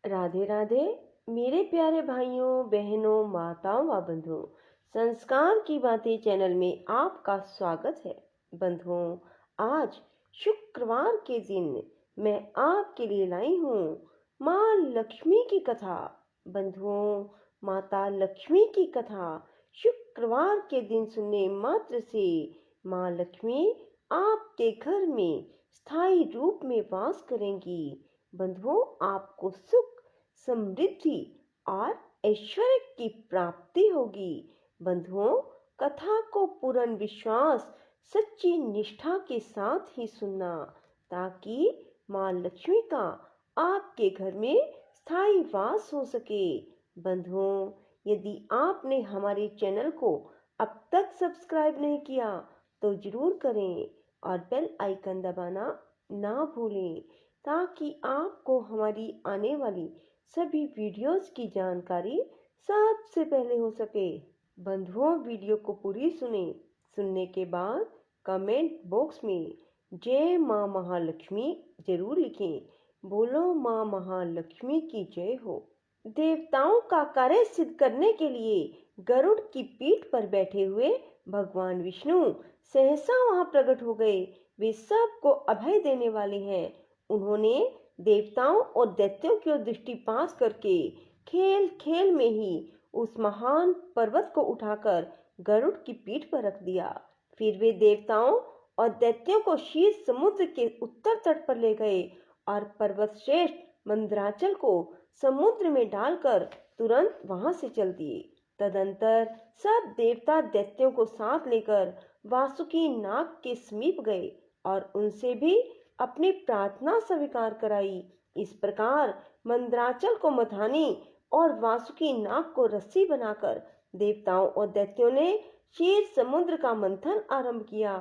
राधे राधे। मेरे प्यारे भाइयों बहनों माताओं व बंधुओं, संस्कार की बातें चैनल में आपका स्वागत है। बंधुओं, आज शुक्रवार के दिन मैं आपके लिए लाई हूँ माँ लक्ष्मी की कथा। बंधुओं, माता लक्ष्मी की कथा शुक्रवार के दिन सुनने मात्र से माँ लक्ष्मी आपके घर में स्थायी रूप में वास करेंगी। बंधुओं, आपको सुख, समृद्धि और ऐश्वर्य की प्राप्ति होगी। बंधुओं, कथा को पूर्ण विश्वास, सच्ची निष्ठा के साथ ही सुनना, ताकि माँ लक्ष्मी का आपके घर में स्थायी वास हो सके। बंधुओं, यदि आपने हमारे चैनल को अब तक सब्सक्राइब नहीं किया तो जरूर करें और बेल आइकन दबाना ना भूलें, ताकि आपको हमारी आने वाली सभी वीडियोस की जानकारी सबसे पहले हो सके। बंधुओं, वीडियो को पूरी सुनने के बाद कमेंट बॉक्स में जय माँ महालक्ष्मी जरूर लिखें। बोलो माँ महालक्ष्मी की जय हो। देवताओं का कार्य सिद्ध करने के लिए गरुड़ की पीठ पर बैठे हुए भगवान विष्णु सहसा वहां प्रकट हो गए। वे सबको अभय देने वाले हैं। उन्होंने देवताओं और दैत्यों की ओर दृष्टिपात करके खेल खेल में ही उस महान पर्वत को उठाकर गरुड़ की पीठ पर रख दिया। फिर वे देवताओं और दैत्यों को क्षीर समुद्र के उत्तर तट पर ले गए और पर्वत श्रेष्ठ मंदराचल को समुद्र में डालकर तुरंत वहां से चल दिए। तदंतर सब देवता दैत्यों को साथ लेकर वासुकी नाग के समीप गए और उनसे भी अपनी प्रार्थना स्वीकार कराई। इस प्रकार मंदराचल को मथानी और वासुकी नाग को रस्सी बनाकर देवताओं और दैत्यों ने क्षीर समुद्र का मंथन आरंभ किया।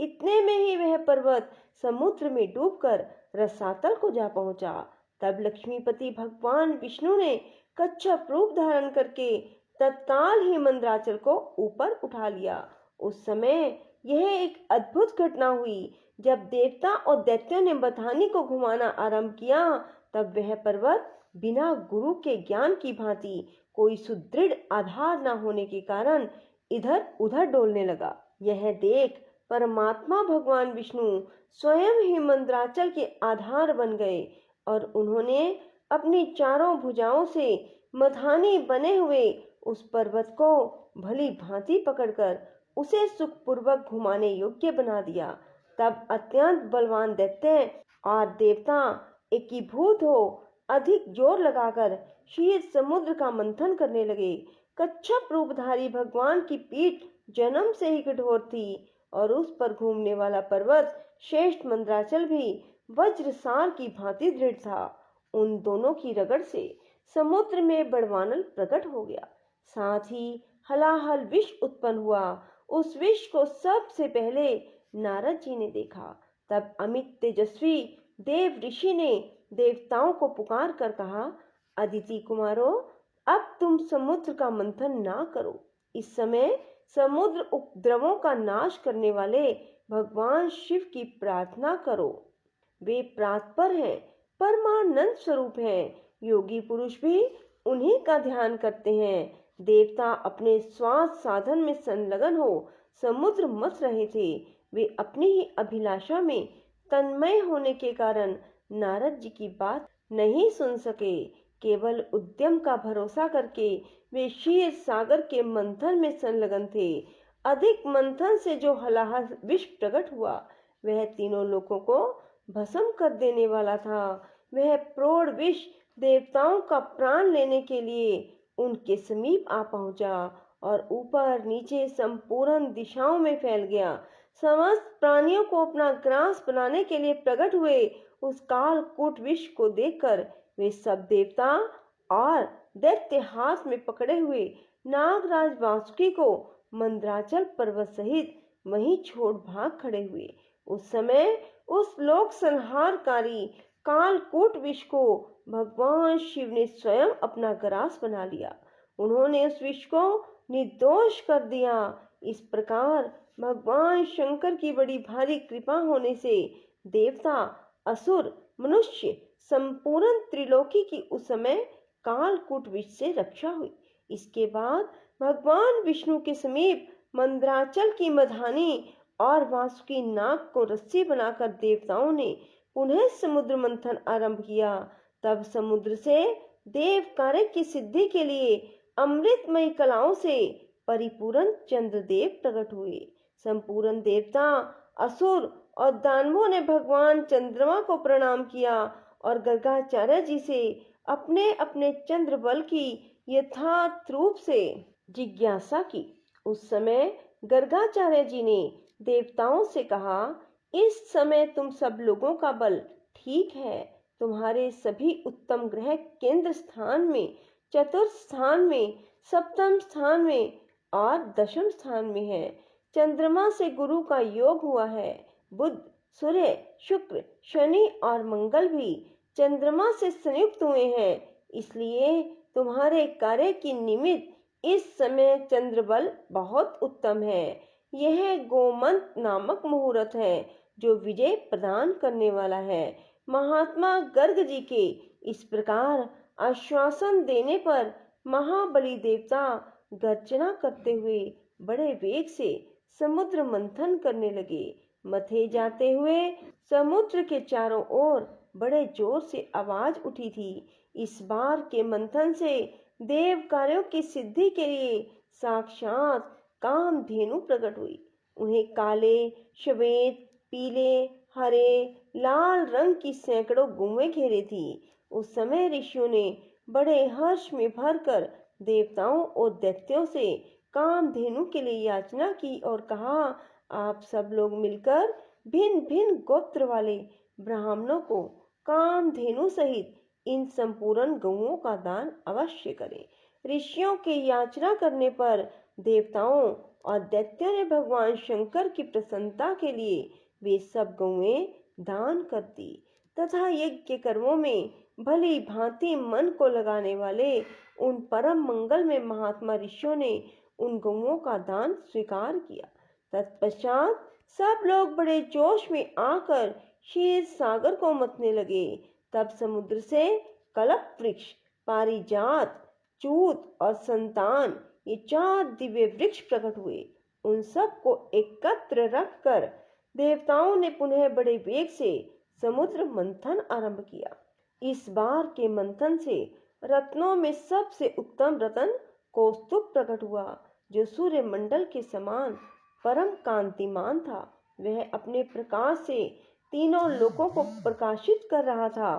इतने में ही वह पर्वत समुद्र में डूबकर रसातल को जा पहुंचा। तब लक्ष्मीपति भगवान विष्णु ने कच्छप रूप धारण करके तत्काल ही मंदराचल को ऊपर उठा लिया। उस समय यह एक अद्भुत घटना हुई। जब देवता और दैत्यों ने बथानी को घुमाना आरंभ किया, तब वह पर्वत बिना गुरु के ज्ञान की भांति कोई सुदृढ़ आधार न होने के कारण इधर उधर डोलने लगा। यह देख परमात्मा भगवान विष्णु स्वयं ही मंदराचल के आधार बन गए और उन्होंने अपनी चारों भुजाओं से मथानी बने हुए उस पर्वत को भली भांति पकड़कर उसे सुखपूर्वक घुमाने योग्य बना दिया। तब अत्यंत बलवान दैत्य और देवता एकीभूत हो अधिक जोर लगाकर क्षीर समुद्र का मंथन करने लगे। कच्छप रूपधारी भगवान की पीठ जन्म से ही कठोर थी और उस पर घूमने वाला पर्वत श्रेष्ठ मंदराचल भी वज्रसार की भांति दृढ़ था। उन दोनों की रगड़ से समुद्र में बड़वानल प्रकट हो गया। साथ ही हलाहल विष उत्पन्न हुआ। उस विष को सबसे पहले नारद जी ने देखा। तब अमित तेजस्वी देव ऋषि ने देवताओं को पुकार कर कहा, अदिति कुमारों, अब तुम समुद्र का मंथन ना करो। इस समय समुद्र उपद्रवों का नाश करने वाले भगवान शिव की प्रार्थना करो। वे प्रातपर हैं, परमानंद स्वरूप हैं। योगी पुरुष भी उन्हीं का ध्यान करते हैं। देवता अपने श्वास साधन में संलग्न हो समुद्र मथ रहे थे। वे अपनी ही अभिलाषा में तन्मय होने के कारण नारद जी की बात नहीं सुन सके। केवल उद्यम का भरोसा करके वे क्षीर सागर के मंथन में संलग्न थे। अधिक मंथन से जो हलाहल विष प्रकट हुआ, वह तीनों लोगों को भस्म कर देने वाला था। वह प्रौढ़ विष देवताओं का प्राण लेने के लिए उनके समीप आ पहुंचा और ऊपर नीचे संपूर्ण दिशाओं में फैल गया। समस्त प्राणियों को अपना ग्रास बनाने के लिए प्रकट हुए उस कालकूट विष को देखकर वे सब देवता और दैत्य हाथ में पकड़े हुए नागराज वासुकी को मंदराचल पर्वत सहित वहीं छोड़ भाग खड़े हुए। उस समय उस लोक संहारकारी कालकूट विष को भगवान शिव ने स्वयं अपना ग्रास बना लिया। उन्होंने उस विष को निर्दोष कर दिया। इस प्रकार भगवान शंकर की बड़ी भारी कृपा होने से देवता, असुर, मनुष्य संपूर्ण त्रिलोकी की उस समय कालकूट विष से रक्षा हुई। इसके बाद भगवान विष्णु के समीप मंदराचल की मधानी और वासुकी नाग को रस्सी बनाकर देवताओं ने पुनः समुद्र मंथन आरंभ किया। तब समुद्र से देव कार्य की सिद्धि के लिए अमृतमयी कलाओं से परिपूर्ण चंद्रदेव प्रकट हुए। संपूर्ण देवता, असुर और दानवों ने भगवान चंद्रमा को प्रणाम किया और गर्गाचार्य जी से अपने अपने चंद्र बल की यथार्थ रूप से जिज्ञासा की। उस समय गर्गाचार्य जी ने देवताओं से कहा, इस समय तुम सब लोगों का बल ठीक है। तुम्हारे सभी उत्तम ग्रह केंद्र स्थान में, चतुर्थ स्थान में, सप्तम स्थान में और दशम स्थान में है। चंद्रमा से गुरु का योग हुआ है। बुध, सूर्य, शुक्र, शनि और मंगल भी चंद्रमा से संयुक्त हुए हैं। इसलिए तुम्हारे कार्य की निमित्त इस समय चंद्र बल बहुत उत्तम है। यह गोमंत नामक मुहूर्त है जो विजय प्रदान करने वाला है। महात्मा गर्ग जी के इस प्रकार आश्वासन देने पर महाबली देवता गर्जना करते हुए बड़े वेग से समुद्र मंथन करने लगे। मथे जाते हुए समुद्र के चारों ओर बड़े जोर से आवाज उठी थी। इस बार के मंथन से देव कार्यों की सिद्धि के लिए साक्षात कामधेनु प्रकट हुई। उन्हें काले, श्वेत, पीले, हरे, लाल रंग की सैकड़ों गौएं घेरे थी। उस समय ऋषियों ने बड़े हर्ष में भरकर देवताओं और दैत्यों से कामधेनु के लिए याचना की और कहा, आप सब लोग मिलकर भिन्न भिन्न गोत्र वाले ब्राह्मणों को कामधेनु सहित इन संपूर्ण गौओं का दान अवश्य करें। ऋषियों के याचना करने पर देवताओं और दैत्यों ने भगवान शंकर की प्रसन्नता के लिए वे सब गौएं दान कर दी तथा यज्ञ कर्मों में भली भांति मन को लगाने वाले उन परम मंगल में महात्मा ऋषियों ने उन गौओं का दान स्वीकार किया। तत्पश्चात सब लोग बड़े जोश में आकर क्षीर सागर को मथने लगे। तब समुद्र से कल्प वृक्ष, पारिजात, चूत और संतान, ये 4 दिव्य वृक्ष प्रकट हुए। उन सब को एकत्र रखकर देवताओं ने पुनः बड़े वेग से समुद्र मंथन आरंभ किया। इस बार के मंथन से रत्नों में सबसे उत्तम रत्न कौस्तुभ प्रकट हुआ, जो सूर्य मंडल के समान परम कांतिमान था। वह अपने प्रकाश से तीनों लोकों को प्रकाशित कर रहा था।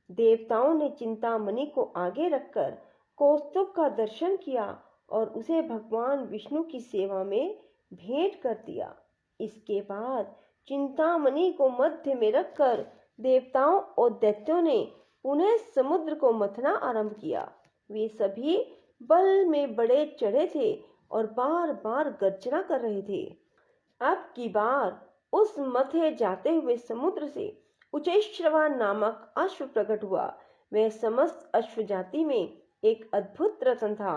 देवताओं ने चिंतामणि को आगे रखकर कौस्तुभ का दर्शन किया और उसे भगवान विष्णु की सेवा में भेंट कर दिया। इसके बाद चिंतामणि को मध्य में रखकर देवताओं और दैत्यों ने पुनः समुद्र को मथना आरंभ किया। वे सभी बल में बड़े चढ़े थे और बार बार गर्जना कर रहे थे। अब की बार उस मथे जाते हुए समुद्र से उच्चैश्रवा नामक अश्व प्रकट हुआ। वह समस्त अश्व जाति में एक अद्भुत रतन था।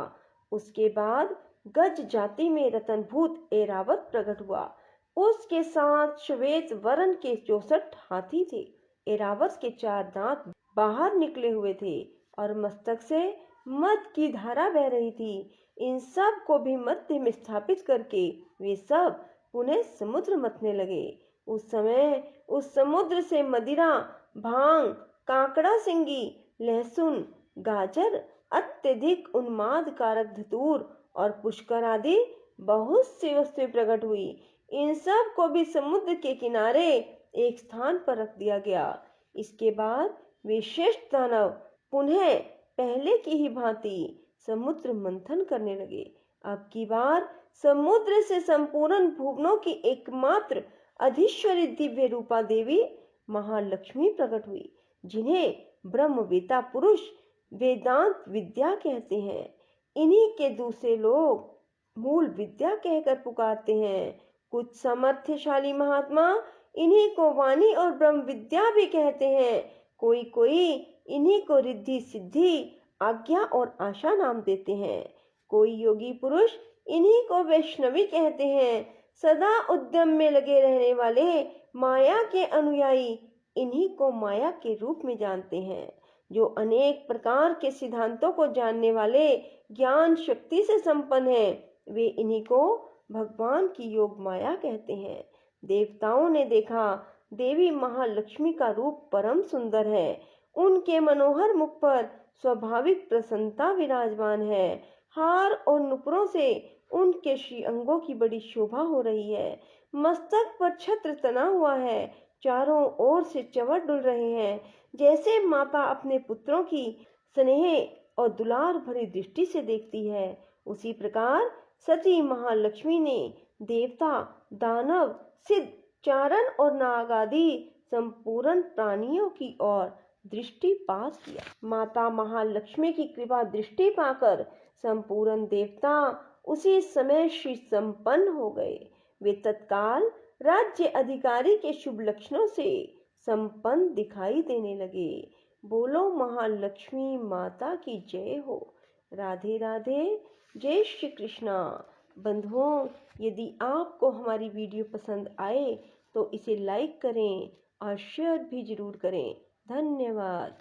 उसके बाद गज जाति में रतनभूत ऐरावत प्रकट हुआ। उसके साथ श्वेत वर्ण के 64 हाथी थे। ऐरावत के 4 दांत बाहर निकले हुए थे और मस्तक से मद की धारा बह रही थी। इन सब को भी मध्य में स्थापित करके वे सब पुनः समुद्र मथने लगे। उस समय उस समुद्र से मदिरा, भांग, काकड़ा सिंगी, लहसुन, गाजर, अत्यधिक उन्माद कारक धतूर और पुष्कर आदि बहुत सी वस्तुएं प्रकट हुई। इन सब को भी समुद्र के किनारे एक स्थान पर रख दिया गया। इसके बाद वे श्रेष्ठ दानव पुनः पहले की ही भांति समुद्र मंथन करने लगे। अब की बार समुद्र से संपूर्ण भुवनों की एकमात्र अधीश्वरी दिव्य रूपा देवी महालक्ष्मी प्रकट हुई, जिन्हें ब्रह्मवेता पुरुष वेदांत विद्या कहते हैं। इन्हीं के दूसरे लोग मूल विद्या कहकर पुकारते हैं। कुछ सामर्थ्यशाली महात्मा इन्हीं को वाणी और ब्रह्म विद्या भी कहते हैं। कोई कोई इन्हीं को रिद्धि सिद्धि, आज्ञा और आशा नाम देते हैं। कोई योगी पुरुष इन्हीं को वैष्णवी कहते हैं। सदा उद्यम में लगे रहने वाले माया के अनुयायी इन्हीं को माया के रूप में जानते हैं। जो अनेक प्रकार के सिद्धांतों को जानने वाले ज्ञान शक्ति से संपन्न है, वे इन्हीं को भगवान की योग माया कहते हैं। देवताओं ने देखा, देवी महालक्ष्मी का रूप परम सुंदर है। उनके मनोहर मुख पर स्वाभाविक प्रसन्नता विराजमान है। हार और नुपुरों से उनके श्री अंगों की बड़ी शोभा हो रही है। मस्तक पर छत्र तना हुआ है। चारों ओर से चंवर डुल रहे हैं। जैसे माता अपने पुत्रों की स्नेह और दुलार भरी दृष्टि से देखती है, उसी प्रकार सती महालक्ष्मी ने देवता, दानव, सिद्ध, चारण और नाग आदि संपूर्ण प्राणियों की ओर दृष्टिपात किया। माता महालक्ष्मी की कृपा दृष्टि पाकर संपूर्ण देवता उसी समय श्री संपन्न हो गए। वे तत्काल राज्य अधिकारी के शुभ लक्षणों से संपन्न दिखाई देने लगे। बोलो महालक्ष्मी माता की जय हो। राधे राधे। जय श्री कृष्णा। बंधुओं, यदि आपको हमारी वीडियो पसंद आए तो इसे लाइक करें और शेयर भी जरूर करें। धन्यवाद।